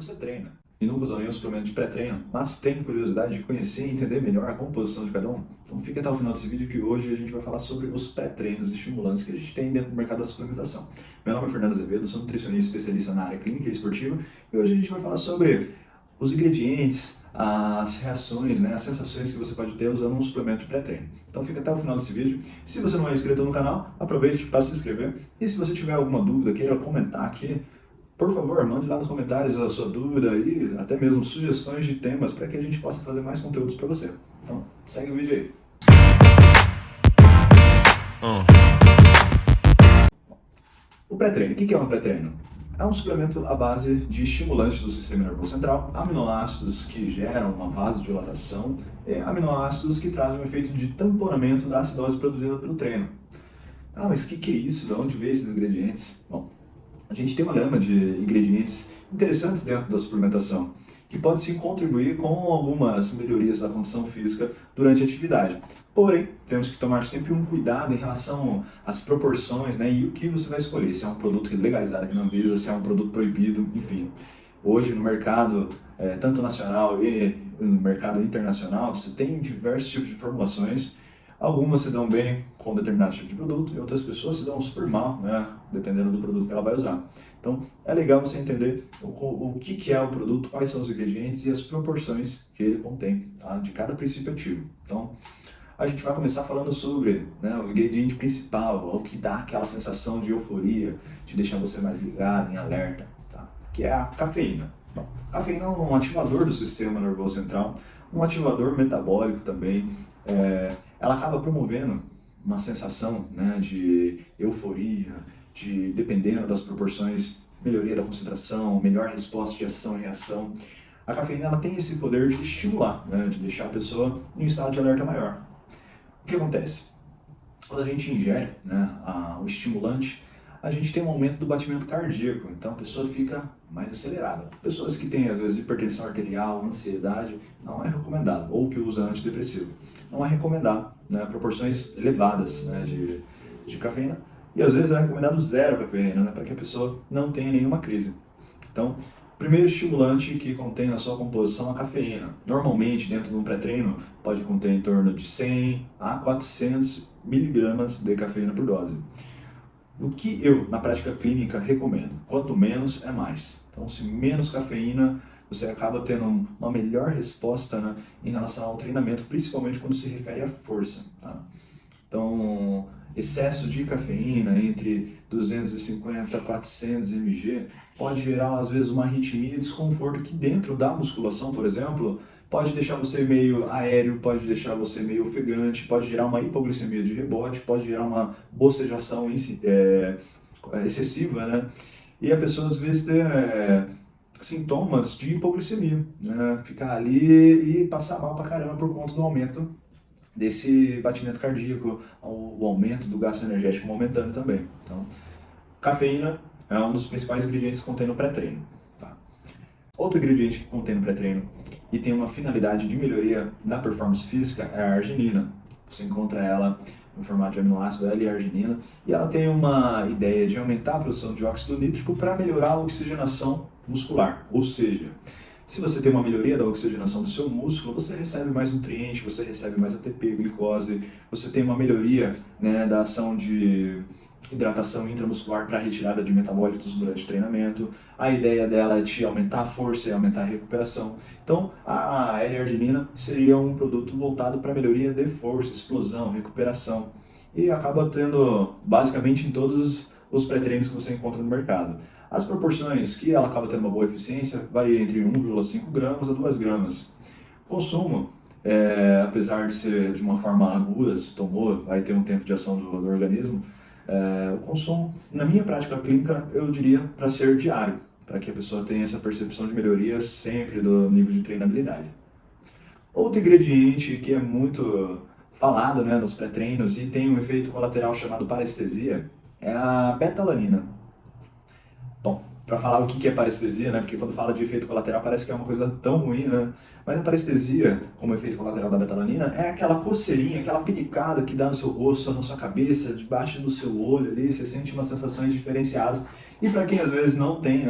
Você treina e nunca usou nenhum suplemento de pré-treino, mas tem curiosidade de conhecer e entender melhor a composição de cada um? Então fica até o final desse vídeo que hoje a gente vai falar sobre os pré-treinos estimulantes que a gente tem dentro do mercado da suplementação. Meu nome é Fernando Azevedo, sou nutricionista especialista na área clínica e esportiva e hoje a gente vai falar sobre os ingredientes, as reações, as sensações que você pode ter usando um suplemento de pré-treino. Então fica até o final desse vídeo. Se você não é inscrito no canal, aproveite para se inscrever. E se você tiver alguma dúvida, queira comentar aqui, por favor, mande lá nos comentários a sua dúvida e até mesmo sugestões de temas para que a gente possa fazer mais conteúdos para você. Então, segue o vídeo aí. O pré-treino. O que é um pré-treino? É um suplemento à base de estimulantes do sistema nervoso central, aminoácidos que geram uma vasodilatação e aminoácidos que trazem um efeito de tamponamento da acidose produzida pelo treino. Ah, mas o que é isso? De onde vem esses ingredientes? Bom, a gente tem uma gama de ingredientes interessantes dentro da suplementação, que pode sim contribuir com algumas melhorias da condição física durante a atividade. Porém, temos que tomar sempre um cuidado em relação às proporções, e o que você vai escolher, se é um produto legalizado aqui na Anvisa, se é um produto proibido, enfim. Hoje no mercado, tanto nacional e no mercado internacional, você tem diversos tipos de formulações. Algumas se dão bem com determinado tipo de produto e outras pessoas se dão super mal, dependendo do produto que ela vai usar. Então, é legal você entender o que é o produto, quais são os ingredientes e as proporções que ele contém, de cada princípio ativo. Então, a gente vai começar falando sobre o ingrediente principal, o que dá aquela sensação de euforia, de deixar você mais ligado, em alerta, que é a cafeína. Bom, a cafeína é um ativador do sistema nervoso central, um ativador metabólico também. Ela acaba promovendo uma sensação de euforia, dependendo das proporções, melhoria da concentração, melhor resposta de ação e reação. A cafeína ela tem esse poder de estimular, de deixar a pessoa em um estado de alerta maior. O que acontece? Quando a gente ingere o estimulante, a gente tem um aumento do batimento cardíaco, então a pessoa fica mais acelerada. Pessoas que têm, às vezes, hipertensão arterial, ansiedade, não é recomendado, ou que usa antidepressivo, não é recomendado, proporções elevadas de cafeína, e às vezes é recomendado zero cafeína, para que a pessoa não tenha nenhuma crise. Então, o primeiro estimulante que contém na sua composição a cafeína. Normalmente, dentro de um pré-treino, pode conter em torno de 100 a 400 miligramas de cafeína por dose. O que eu, na prática clínica, recomendo? Quanto menos, é mais. Então, se menos cafeína, você acaba tendo uma melhor resposta em relação ao treinamento, principalmente quando se refere à força. Então, excesso de cafeína entre 250 a 400 mg pode gerar, às vezes, uma arritmia e desconforto que dentro da musculação, por exemplo, pode deixar você meio aéreo, pode deixar você meio ofegante, pode gerar uma hipoglicemia de rebote, pode gerar uma bocejação excessiva, e a pessoa às vezes tem sintomas de hipoglicemia, ficar ali e passar mal pra caramba por conta do aumento desse batimento cardíaco, o aumento do gasto energético aumentando também. Então, cafeína é um dos principais ingredientes que contém no pré-treino. Outro ingrediente que contém no pré-treino e tem uma finalidade de melhoria da performance física é a arginina. Você encontra ela no formato de aminoácido L-arginina e ela tem uma ideia de aumentar a produção de óxido nítrico para melhorar a oxigenação muscular. Ou seja, se você tem uma melhoria da oxigenação do seu músculo, você recebe mais nutriente, você recebe mais ATP, glicose, você tem uma melhoria da ação de hidratação intramuscular para retirada de metabólitos durante o treinamento. A ideia dela é de aumentar a força e aumentar a recuperação. Então, a L-arginina seria um produto voltado para melhoria de força, explosão, recuperação. E acaba tendo basicamente em todos os pré-treinos que você encontra no mercado. As proporções que ela acaba tendo uma boa eficiência variam entre 1,5 gramas a 2 gramas. Consumo, apesar de ser de uma forma aguda, se tomou, vai ter um tempo de ação do organismo. O consumo, na minha prática clínica, eu diria para ser diário, para que a pessoa tenha essa percepção de melhoria sempre do nível de treinabilidade. Outro ingrediente que é muito falado nos pré-treinos e tem um efeito colateral chamado parestesia é a betalanina. Bom, para falar o que é parestesia, porque quando fala de efeito colateral parece que é uma coisa tão ruim, Mas a parestesia, como efeito colateral da betalanina, é aquela coceirinha, aquela pinicada que dá no seu rosto, na sua cabeça, debaixo do seu olho ali, você sente umas sensações diferenciadas. E para quem às vezes não tem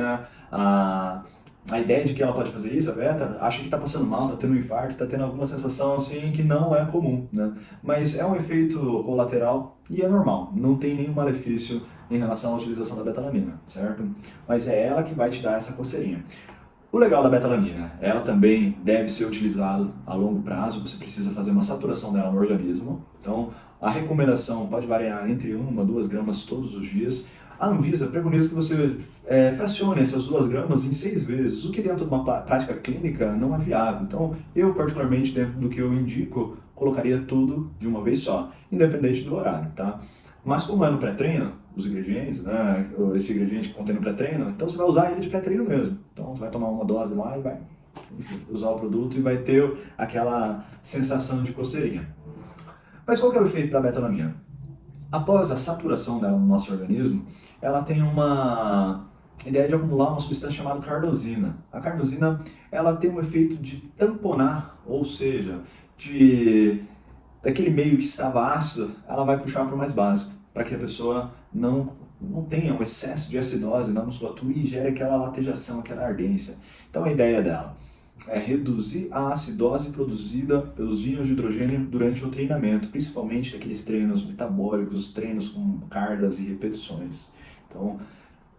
a a ideia de que ela pode fazer isso, a beta, acha que está passando mal, está tendo um infarto, está tendo alguma sensação assim que não é comum, né? Mas é um efeito colateral e é normal, não tem nenhum malefício em relação à utilização da betalanina, certo? Mas é ela que vai te dar essa coceirinha. O legal da betalanina, ela também deve ser utilizada a longo prazo, você precisa fazer uma saturação dela no organismo. Então, a recomendação pode variar entre 1 a 2 gramas todos os dias. A Anvisa preconiza que você fracione essas 2 gramas em 6 vezes, o que dentro de uma prática clínica não é viável. Então, eu particularmente, dentro do que eu indico, colocaria tudo de uma vez só, independente do horário, tá? Mas como é no pré-treino, os ingredientes, né, esse ingrediente que contém no pré-treino, então você vai usar ele de pré-treino mesmo. Então você vai tomar uma dose lá e vai, enfim, usar o produto e vai ter aquela sensação de coceirinha. Mas qual que é o efeito da betalanina? Após a saturação dela no nosso organismo, ela tem uma ideia de acumular uma substância chamada carnosina. A carnosina, ela tem um efeito de tamponar, ou seja, daquele meio que estava ácido, ela vai puxar para o mais básico, para que a pessoa não tenha um excesso de acidose na musculatura e gere aquela latejação, aquela ardência. Então a ideia dela é reduzir a acidose produzida pelos íons de hidrogênio durante o treinamento, principalmente aqueles treinos metabólicos, treinos com cargas e repetições. Então,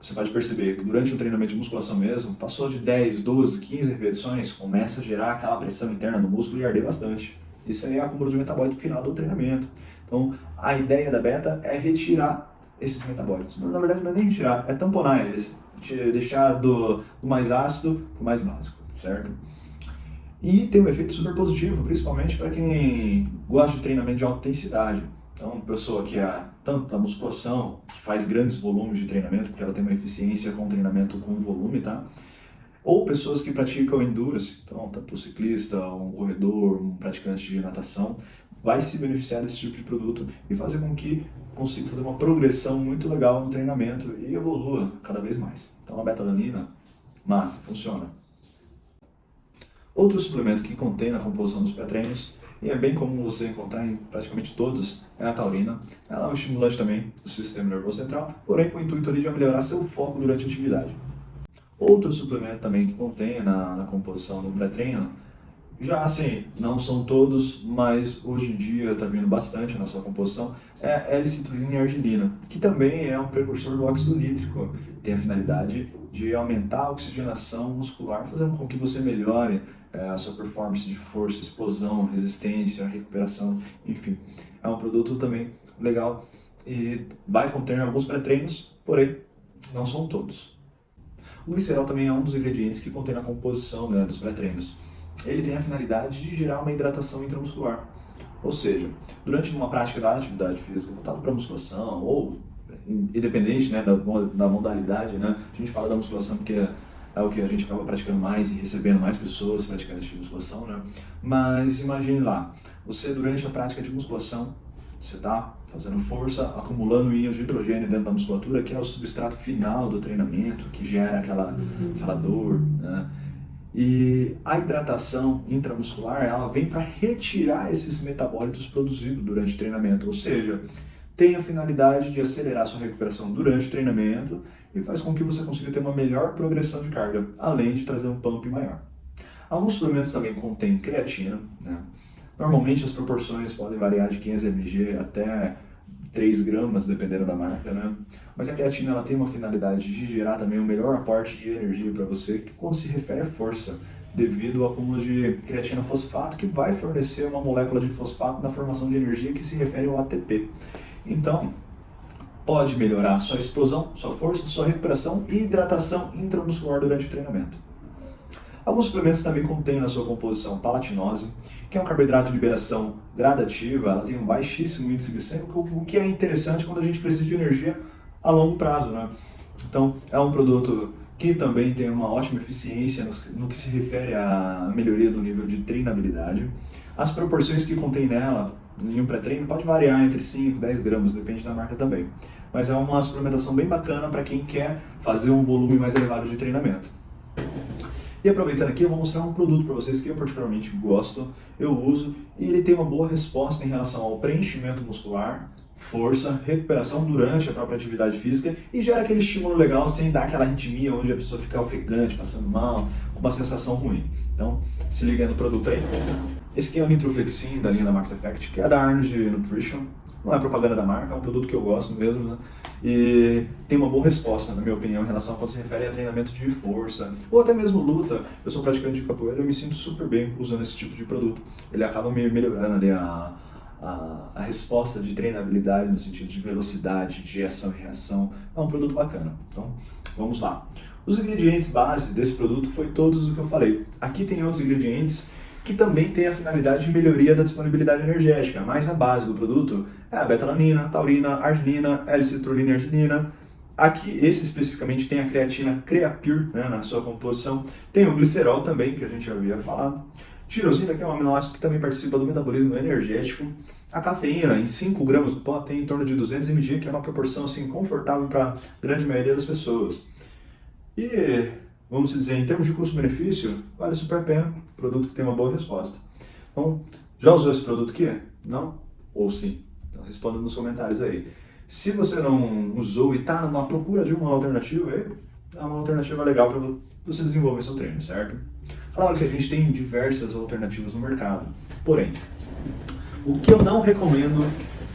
você pode perceber que durante o treinamento de musculação mesmo, passou de 10, 12, 15 repetições, começa a gerar aquela pressão interna no músculo e arder bastante. Isso aí é acúmulo de metabólito final do treinamento. Então, a ideia da beta é retirar esses metabólitos. Na verdade, não é nem retirar, é tamponar eles. Deixar do mais ácido para o mais básico, certo? E tem um efeito super positivo, principalmente para quem gosta de treinamento de alta intensidade. Então, pessoa que é tanto da musculação, que faz grandes volumes de treinamento, porque ela tem uma eficiência com treinamento com volume, tá? Ou pessoas que praticam endurance, então tanto um ciclista, um corredor, um praticante de natação, vai se beneficiar desse tipo de produto e fazer com que consiga fazer uma progressão muito legal no treinamento e evolua cada vez mais. Então a betalanina, massa, funciona. Outro suplemento que contém na composição dos pré-treinos, e é bem comum você encontrar em praticamente todos, é a taurina. Ela é um estimulante também do sistema nervoso central, porém com o intuito ali de melhorar seu foco durante a atividade. Outro suplemento também que contém na composição do pré-treino, já assim, não são todos, mas hoje em dia está vindo bastante na sua composição, é a L-citrulina e arginina, que também é um precursor do óxido nítrico. Tem a finalidade de aumentar a oxigenação muscular, fazendo com que você melhore a sua performance de força, explosão, resistência, recuperação, enfim. É um produto também legal e vai conter alguns pré-treinos, porém não são todos. O glicerol também é um dos ingredientes que contém na composição, né, dos pré-treinos. Ele tem a finalidade de gerar uma hidratação intramuscular. Ou seja, durante uma prática da atividade física voltada para musculação ou independente, né, da modalidade, né, a gente fala da musculação porque é o que a gente acaba praticando mais e recebendo mais pessoas praticantes de musculação, né? Mas imagine lá, você durante a prática de musculação, você está fazendo força, acumulando íons de hidrogênio dentro da musculatura, que é o substrato final do treinamento, que gera aquela dor, né? E a hidratação intramuscular, ela vem para retirar esses metabólitos produzidos durante o treinamento, ou seja, tem a finalidade de acelerar sua recuperação durante o treinamento e faz com que você consiga ter uma melhor progressão de carga, além de trazer um pump maior. Alguns suplementos também contêm creatina, né? Normalmente as proporções podem variar de 500 mg até 3 gramas, dependendo da marca, né? Mas a creatina ela tem uma finalidade de gerar também um melhor aporte de energia para você, que quando se refere à força, devido ao acúmulo de creatina fosfato, que vai fornecer uma molécula de fosfato na formação de energia que se refere ao ATP. Então, pode melhorar sua explosão, sua força, sua recuperação e hidratação intramuscular durante o treinamento. Alguns suplementos também contêm na sua composição palatinose, que é um carboidrato de liberação gradativa, ela tem um baixíssimo índice glicêmico, o que é interessante quando a gente precisa de energia a longo prazo, né? Então, é um produto que também tem uma ótima eficiência no que se refere à melhoria do nível de treinabilidade. As proporções que contém nela em um pré-treino pode variar entre 5 e 10 gramas, depende da marca também. Mas é uma suplementação bem bacana para quem quer fazer um volume mais elevado de treinamento. E aproveitando aqui, eu vou mostrar um produto para vocês que eu particularmente gosto, eu uso, e ele tem uma boa resposta em relação ao preenchimento muscular, força, recuperação durante a própria atividade física e gera aquele estímulo legal sem dar aquela arritmia onde a pessoa fica ofegante, passando mal, com uma sensação ruim. Então, se liga no produto aí. Esse aqui é o Nitroflexin da linha da Max Effect, que é da Arnold Nutrition. Não é propaganda da marca, é um produto que eu gosto mesmo, né? E tem uma boa resposta, na minha opinião, em relação a quando se refere a treinamento de força, ou até mesmo luta. Eu sou praticante de capoeira e eu me sinto super bem usando esse tipo de produto. Ele acaba me melhorando ali a resposta de treinabilidade, no sentido de velocidade, de ação e reação. É um produto bacana. Então, vamos lá. Os ingredientes base desse produto foi todos o que eu falei. Aqui tem outros ingredientes que também tem a finalidade de melhoria da disponibilidade energética, mas a base do produto é a betalanina, taurina, arginina, L-citrulina e arginina. Aqui, esse especificamente tem a creatina Creapure, né, na sua composição. Tem o glicerol também, que a gente já havia falado. Tirosina, que é um aminoácido que também participa do metabolismo energético. A cafeína, em 5 gramas do pó, tem em torno de 200 mg, que é uma proporção assim, confortável para a grande maioria das pessoas. E, vamos dizer, em termos de custo-benefício, vale super a pena, produto que tem uma boa resposta. Então, já usou esse produto aqui? Não? Ou sim? Então, responda nos comentários aí. Se você não usou e está numa procura de uma alternativa, é uma alternativa legal para você desenvolver seu treino, certo? Claro que a gente tem diversas alternativas no mercado, porém, o que eu não recomendo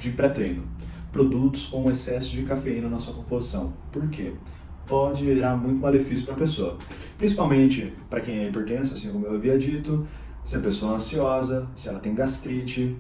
de pré-treino? Produtos com excesso de cafeína na sua composição. Por quê? Pode gerar muito malefício para a pessoa. Principalmente para quem é hipertenso, assim como eu havia dito, se a pessoa é ansiosa, se ela tem gastrite,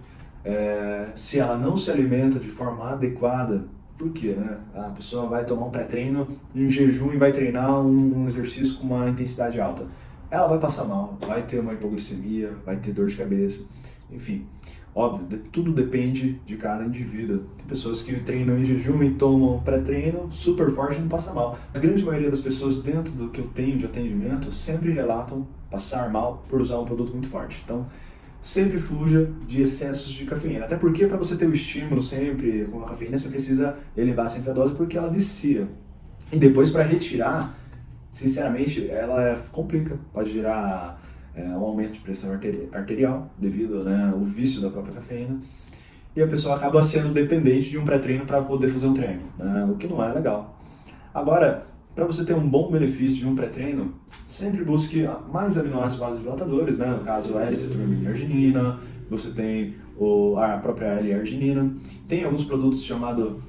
se ela não se alimenta de forma adequada. Por quê, né? A pessoa vai tomar um pré-treino em jejum e vai treinar um exercício com uma intensidade alta. Ela vai passar mal, vai ter uma hipoglicemia, vai ter dor de cabeça, enfim. Óbvio, tudo depende de cada indivíduo. Tem pessoas que treinam em jejum e tomam pré-treino super forte e não passa mal. A grande maioria das pessoas dentro do que eu tenho de atendimento sempre relatam passar mal por usar um produto muito forte. Então, sempre fuja de excessos de cafeína. Até porque para você ter o estímulo sempre com a cafeína, você precisa elevar sempre a dose porque ela vicia. E depois para retirar, sinceramente, ela complica. Pode gerar um aumento de pressão arterial devido ao vício da própria cafeína, e a pessoa acaba sendo dependente de um pré-treino para poder fazer um treino, o que não é legal. Agora, para você ter um bom benefício de um pré-treino, sempre busque mais aminoácidos vasodilatadores, no caso a L-citrulina e arginina, você tem a própria L-arginina, tem alguns produtos chamados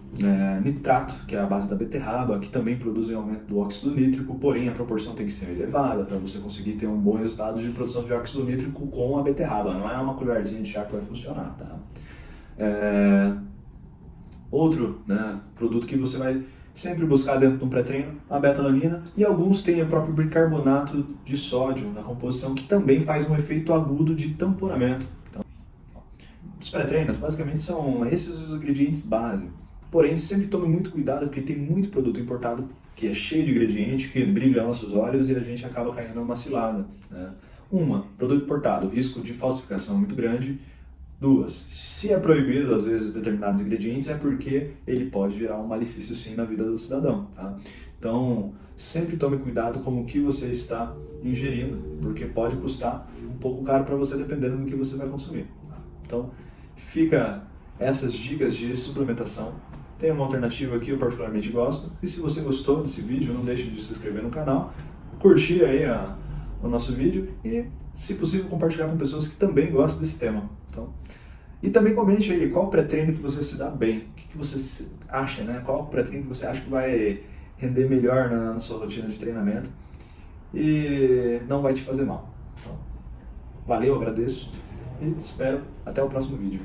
nitrato, que é a base da beterraba, que também produzem aumento do óxido nítrico, porém a proporção tem que ser elevada para você conseguir ter um bom resultado de produção de óxido nítrico com a beterraba, não é uma colherzinha de chá que vai funcionar, tá? Outro produto que você vai sempre buscar dentro de um pré-treino, a betalanina, e alguns têm o próprio bicarbonato de sódio na composição, que também faz um efeito agudo de tamponamento. Então, os pré-treinos basicamente são esses os ingredientes base. Porém, sempre tome muito cuidado porque tem muito produto importado que é cheio de ingrediente, que brilha nossos olhos e a gente acaba caindo numa cilada. Produto importado, risco de falsificação muito grande. 2, se é proibido às vezes determinados ingredientes é porque ele pode gerar um malefício sim na vida do cidadão, tá? Então, sempre tome cuidado com o que você está ingerindo, porque pode custar um pouco caro para você dependendo do que você vai consumir, tá? Então, fica essas dicas de suplementação. Tem uma alternativa que eu particularmente gosto, e se você gostou desse vídeo, não deixe de se inscrever no canal, curtir aí o nosso vídeo e, se possível, compartilhar com pessoas que também gostam desse tema. Então, e também comente aí qual pré-treino que você se dá bem, o que você acha, qual pré-treino que você acha que vai render melhor na sua rotina de treinamento e não vai te fazer mal. Então, valeu, agradeço e te espero até o próximo vídeo.